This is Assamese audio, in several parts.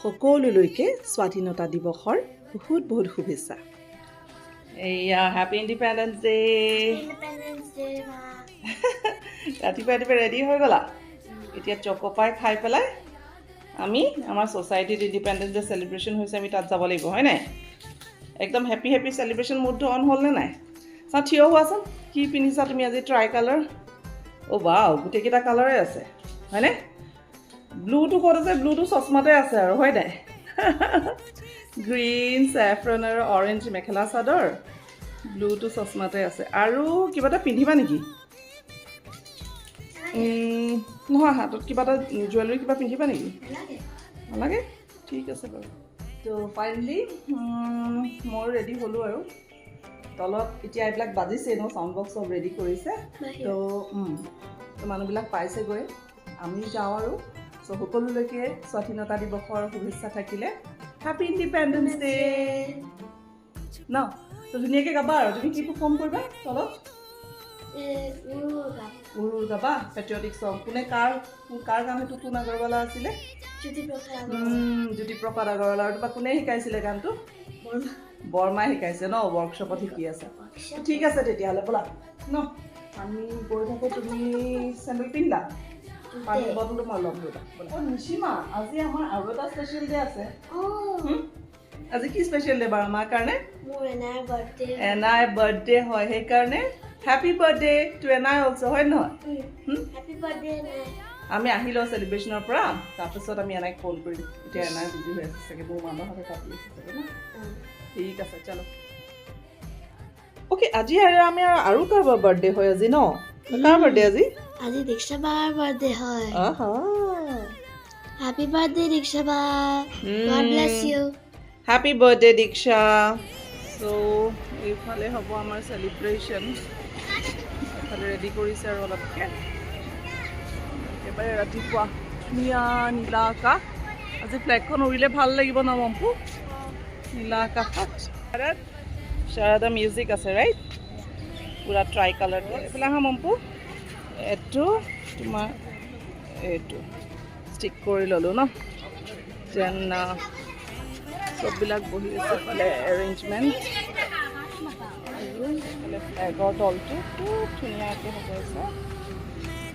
সকলোলৈকে স্বাধীনতা দিৱসৰ বহুত বহুত শুভেচ্ছা। এয়া হেপী ইণ্ডিপেণ্ডেন্স ডে। ৰাতিপুৱা ৰাতিপুৱা ৰেডি হৈ গ'লা? এতিয়া চকোপাই খাই পেলাই আমি আমাৰ ছ'চাইটিত ইণ্ডিপেণ্ডেন্স ডে চেলিব্ৰেশ্যন হৈছে, আমি তাত যাব লাগিব, হয় নাই? একদম হেপী হেপী চেলিব্ৰেশ্যন মুডটো অন হ'লনে নাই? চাওঁ থিয় হোৱাচোন। কি পিন্ধিছা তুমি আজি? Try colour. অ' ৱাও, গোটেইকেইটা কালাৰে আছে, হয়নে? ব্লুটো ক'ত আছে? ব্লুটো চশমাতে আছে আৰু, হয় নাই? গ্ৰীণ, ছেফ্ৰন আৰু অৰেঞ্জ মেখেলা চাদৰ, ব্লুটো চশমাতে আছে। আৰু কিবা এটা পিন্ধিবা নেকি? নহয়, হাতত কিবা এটা জুৱেলাৰী কিবা পিন্ধিবা নেকি? নালাগে? ঠিক আছে বাৰু। তো ফাইনেলি মই ৰেডি হ'লোঁ আৰু তলত এতিয়া এইবিলাক বাজিছে ন, চাউণ্ড বক্স চব ৰেডি কৰিছে। তো মানুহবিলাক পাইছেগৈ, আমি যাওঁ আৰু। চ' সকলোলৈকে স্বাধীনতা দিৱসৰ শুভেচ্ছা থাকিলে। হেপী ইণ্ডিপেণ্ডেন্স ডে ন। তো ধুনীয়াকৈ গাবা আৰু। তুমি কি পাৰফৰ্ম কৰিবা তলত? উৰুৰ গাবা, পেট্ৰিয়টিক ছং। কোনে কাৰ গান? সেইটো কোন আগৰৱালা আছিলে? জ্যোতিপ্ৰসাদ আগৰৱালা। আৰু তোমাক কোনে শিকাইছিলে গানটো? বৰ্মাই শিকাইছে ন, ৱৰ্কশ্বপত শিকি আছে। ঠিক আছে তেতিয়াহ'লে ব'লা ন, আমি গৈ থাকোঁ। তুমি চেণ্ডেল পিন্ধিলা? পানী বটলটো মই ল'ম ৰ'বা। অঁ নিশিমা, আজি আমাৰ আৰু এটা স্পেচিয়েল ডে আছে। আজি কি স্পেচিয়েল ডে বাৰু আমাৰ কাৰণে? এনাইৰ বাৰ্থডে হয়, সেইকাৰণে হেপী বাৰ্থডে টু এনাই অলছ', হয় নহয়? আমি আহি লওঁ চেলিব্ৰেশ্যনৰ পৰা, তাৰপিছত আমি এনাইক ফোন কৰিম। এতিয়া এনাই বিজি হৈ আছে চাগে, মোৰ মানুহৰ হাতে পাতি আছে চাগে ন। ঠিক আছে, চলো। অ'কে, আজি আমি আৰু কাৰোবাৰ বাৰ্থডে হয় আজি ন? কাৰ বাৰ্থডে আজি? আজি দীক্ষা বাৰ বাৰ্থডে হয়। আহা, হ্যাপি বাৰ্থডে দীক্ষা বা। God bless you. Happy birthday Diksha. চ' এইফালে হ'ব আমাৰ চেলিব্ৰেশ্যন। এইফালে ৰেডি কৰিছে আৰু অলপকৈ। একেবাৰে ৰাতিপুৱা ধুনীয়া নীলা আকাশ। আজি ফ্লেগখন উৰিলে ভাল লাগিব ন মম্পু? নীলা আকাশত শাৰদা মিউজিক আছে, ৰাইট? পুৰা ট্ৰাই কালাৰ দিয়ে। এইফালে আহা মম্পু। এইটো তোমাৰ এইটো ষ্টিক কৰি ল'লোঁ ন। যেন চববিলাক বহি আছে এইফালে এৰেঞ্জমেণ্ট। আৰু এইফালে ফ্লেগৰ তলটো খুব ধুনীয়াকৈ সজাইছে।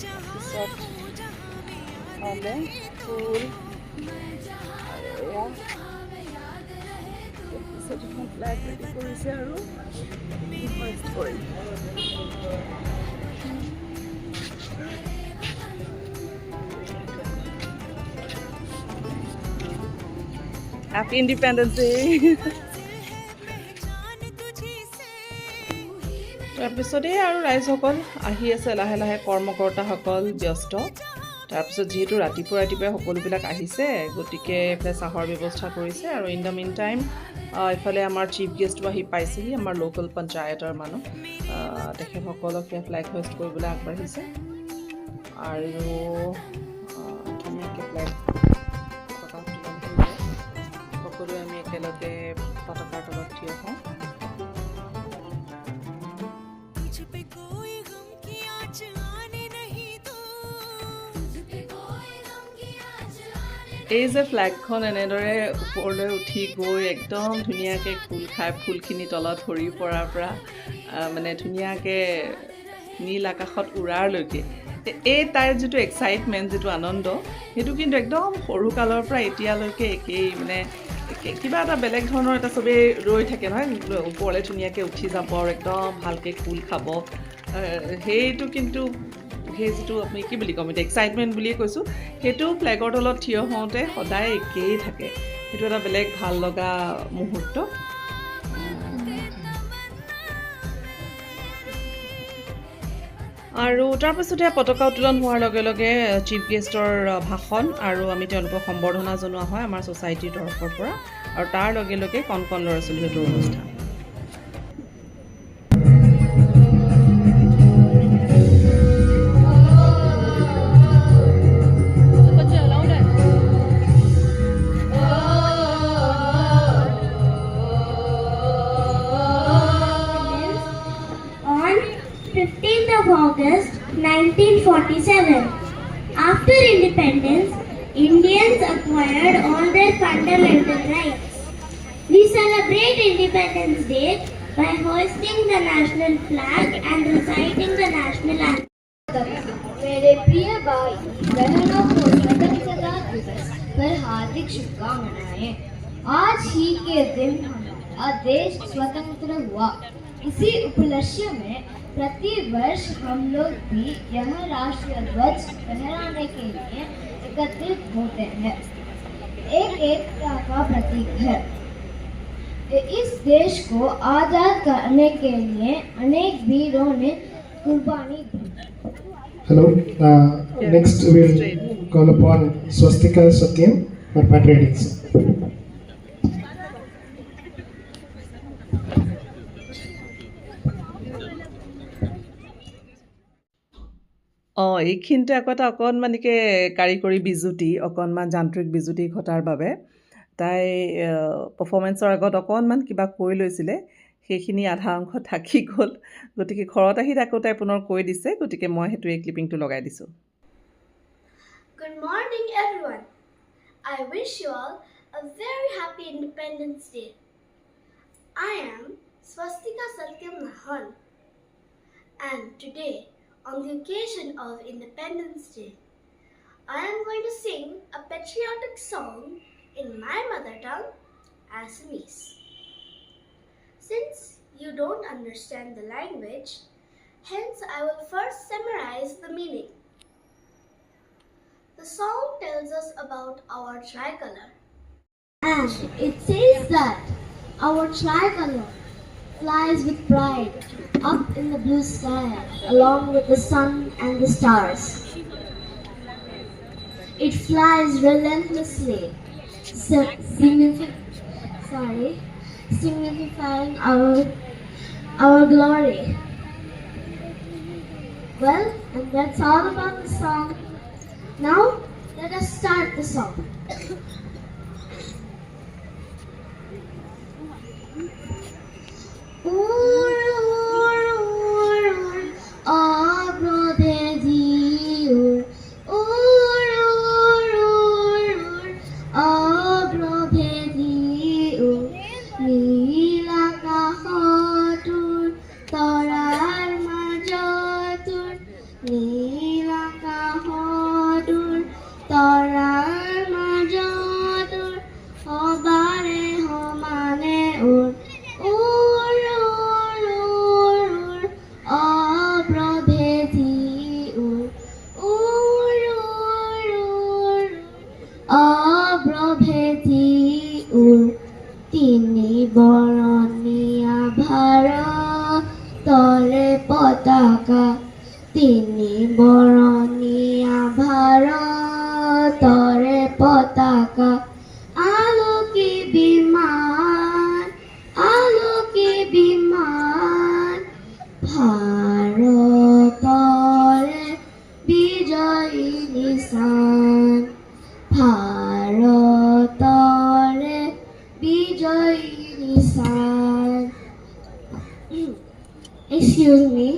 তাৰপিছত ইফালে ফুল আৰু এয়া তাৰপিছত এখন ফ্লেগ ৰেডি কৰিছে আৰু ফাৰ্ষ্ট কৰিম। Happy independence day. তাৰপিছতেই আৰু ৰাইজসকল আহি আছে লাহে লাহে, কৰ্মকৰ্তাসকল ব্যস্ত। তাৰপিছত যিহেতু ৰাতিপুৱাই সকলোবিলাক আহিছে, গতিকে এইফালে চাহৰ ব্যৱস্থা কৰিছে। আৰু ইন দ্য মিন টাইম এইফালে আমাৰ চিফ গেষ্টো আহি পাইছেহি, আমাৰ লোকেল পঞ্চায়তৰ মানুহ। তেখেতসকলকে ফ্লেগ হোইষ্ট কৰিবলৈ আগবাঢ়িছে। আৰু ধুনীয়াকৈ ফ্লেগ পতাকা উত্তোলন কৰিব। সকলোৱে আমি একেলগে পতাকাৰ তলত থিয় হওঁ। এই যে ফ্লেগখন এনেদৰে ওপৰলৈ উঠি গৈ একদম ধুনীয়াকৈ খোল খাই ফুলখিনি তলত সৰি পৰাৰ পৰা মানে ধুনীয়াকৈ নীল আকাশত উৰাৰলৈকে এই তাইৰ যিটো এক্সাইটমেণ্ট, যিটো আনন্দ, সেইটো কিন্তু একদম সৰুকালৰ পৰা এতিয়ালৈকে একেই। মানে কিবা এটা বেলেগ ধৰণৰ এটা চবেই ৰৈ থাকে নহয়, ওপৰলৈ ধুনীয়াকৈ উঠি যাব আৰু একদম ভালকৈ খোল খাব। সেইটো কিন্তু সেই যিটো আমি কি বুলি ক'ম এতিয়া, এক্সাইটমেণ্ট বুলিয়ে কৈছোঁ, সেইটো ফ্লেগৰ তলত থিয় হওঁতে সদায় একেই থাকে। সেইটো এটা বেলেগ ভাল লগা মুহূৰ্ত। আৰু তাৰপিছতে পতাকা উত্তোলন হোৱাৰ লগে লগে চিফ গেষ্টৰ ভাষণ আৰু আমি তেওঁলোকক সম্বৰ্ধনা জনোৱা হয় আমাৰ ছ'চাইটিৰ তৰফৰ পৰা। আৰু তাৰ লগে লগে কণ কণ ল'ৰা ছোৱালীহঁতৰ অনুষ্ঠান। August 1947. After independence, Indians acquired acquired all their fundamental rights. We celebrate Independence Day by hoisting the national flag and reciting the national anthem. मेरे प्रिय भाई बहनों को स्वतंत्रता दिवस पर हार्दिक शुभकामनाएं। आज ही के दिन हमारा देश स्वतंत्र हुआ। इसी उपलक्ष्य में प्रति वर्ष हम लोग भी यह राष्ट्रीय ध्वज फहराने के लिए एकत्रित होते हैं। एक एकता का प्रतीक है। इस देश को आजाद करने के लिए अनेक वीरों ने कुर्बानी दी। Hello. Next we'll call upon Swastika Satyam for patriotics. এইখিনিতে আকৌ এটা অকণমানিকে কাৰিকৰী বিজুতি অকণমান যান্ত্ৰিক বিজুতি ঘটাৰ বাবে তাই পাৰফৰ্মেঞ্চৰ আগত অকণমান কিবা কৈ লৈছিলে সেইখিনি আধা অংশ থাকি গ'ল গতিকে ঘৰত আহি আকৌ তাই পুনৰ কৈ দিছে গতিকে মই সেইটো এই ক্লিপিংটো লগাই দিছোঁ Good morning, everyone. I wish you all a very happy Independence Day. I am Swastika Satyam Nahan, and today, on the occasion of Independence Day, I am going to sing a patriotic song in my mother tongue, Assamese. Since you don't understand the language, hence I will first summarize the meaning. The song tells us about our tricolor. And it says that our tricolor flies with pride up in the blue sky along with the sun and the stars. It flies relentlessly, signifying our glory. Well, and that's all about the song. Now, let us start the song. তিনি বরণিয়া ভারতরে পতাকা তিনি বরণিয়া ভারতরে পতাকা আলোকে বিমান ভারতরে বিজয়ী নিশান ভারতরে বিজয়ী নিশান Excuse me.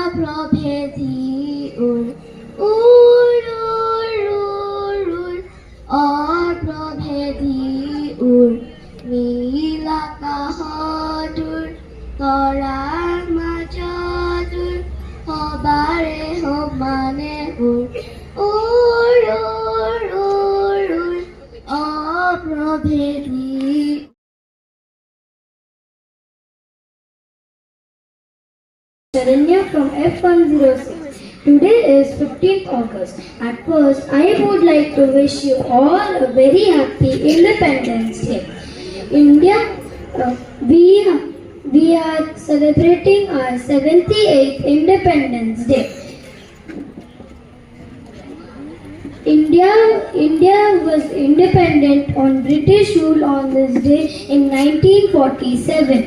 অপ্রভেদী অপ্রভেদী নীলাকাশটোৰ তৰাৰ মাজটোৰ সবাৰে সমানে অপ্ৰভেদী Sharanya from F106. Today is 15th August. At first, I would like to wish you all a very happy Independence Day. India, we are celebrating our 78th Independence Day. India was independent on British rule on this day in 1947.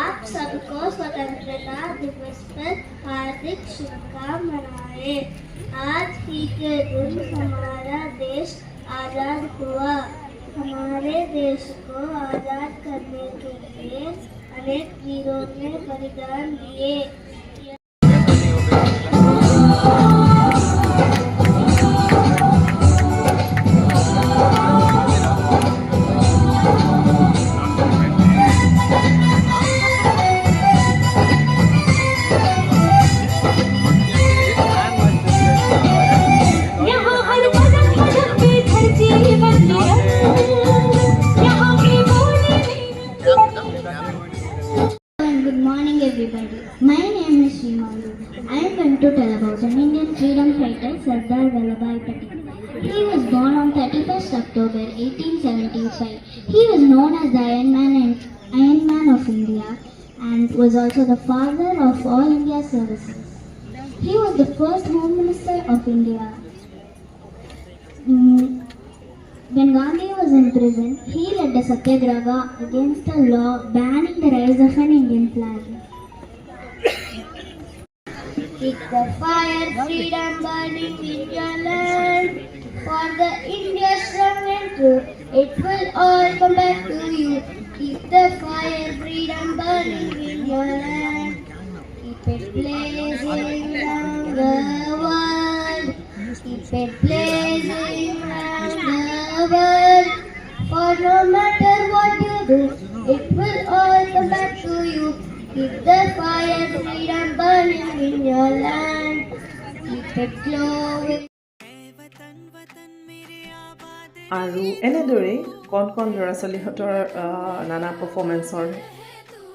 आप सबको स्वतंत्रता दिवस पर हार्दिक शुभकामनाएं। आज ही के दिन हमारा देश आजाद हुआ। हमारे देश को आजाद करने के लिए अनेक वीरों ने बलिदान दिए। Sri Malu. I am going to tell about an Indian freedom fighter, Sardar Vallabhbhai Patel. He was born on 31st October 1875. He was known as the Iron Man of India and was also the father of all India services. He was the first Home Minister of India. When Gandhi was in prison, he led a satyagraha against a law banning the rise of an Indian flag. Keep the fire, freedom burning in your land. For the India strong and true, it will all come back to you. Keep the fire, freedom burning in your land. Keep it blazing round the world. Keep it blazing round the world. For no matter what you do, it will all come back to you. Keep the fire, freedom burning in your land. Keep it glowing. আৰু এনেদৰেই কণ কণ ল'ৰা ছোৱালীহঁতৰ নানা পাৰফৰ্মেন্সৰ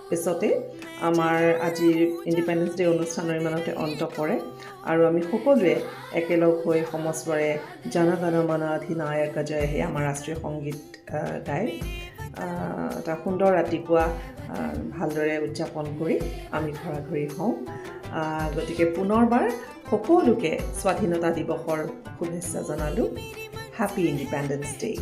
পিছতে আমাৰ আজিৰ ইণ্ডিপেণ্ডেন্স ডে অনুষ্ঠানৰ ইমানতে অন্ত পৰে আৰু আমি সকলোৱে একেলগ হৈ সমস্বৰে জন গণ মন অধিনায়ক জয় হে আমাৰ ৰাষ্ট্ৰীয় সংগীত গাই এটা সুন্দৰ ৰাতিপুৱা ভালদৰে উদযাপন কৰি আমি ঘৰাঘৰি হওঁ গতিকে পুনৰবাৰ সকলোকে স্বাধীনতা দিৱসৰ শুভেচ্ছা জনালোঁ Happy Independence Day.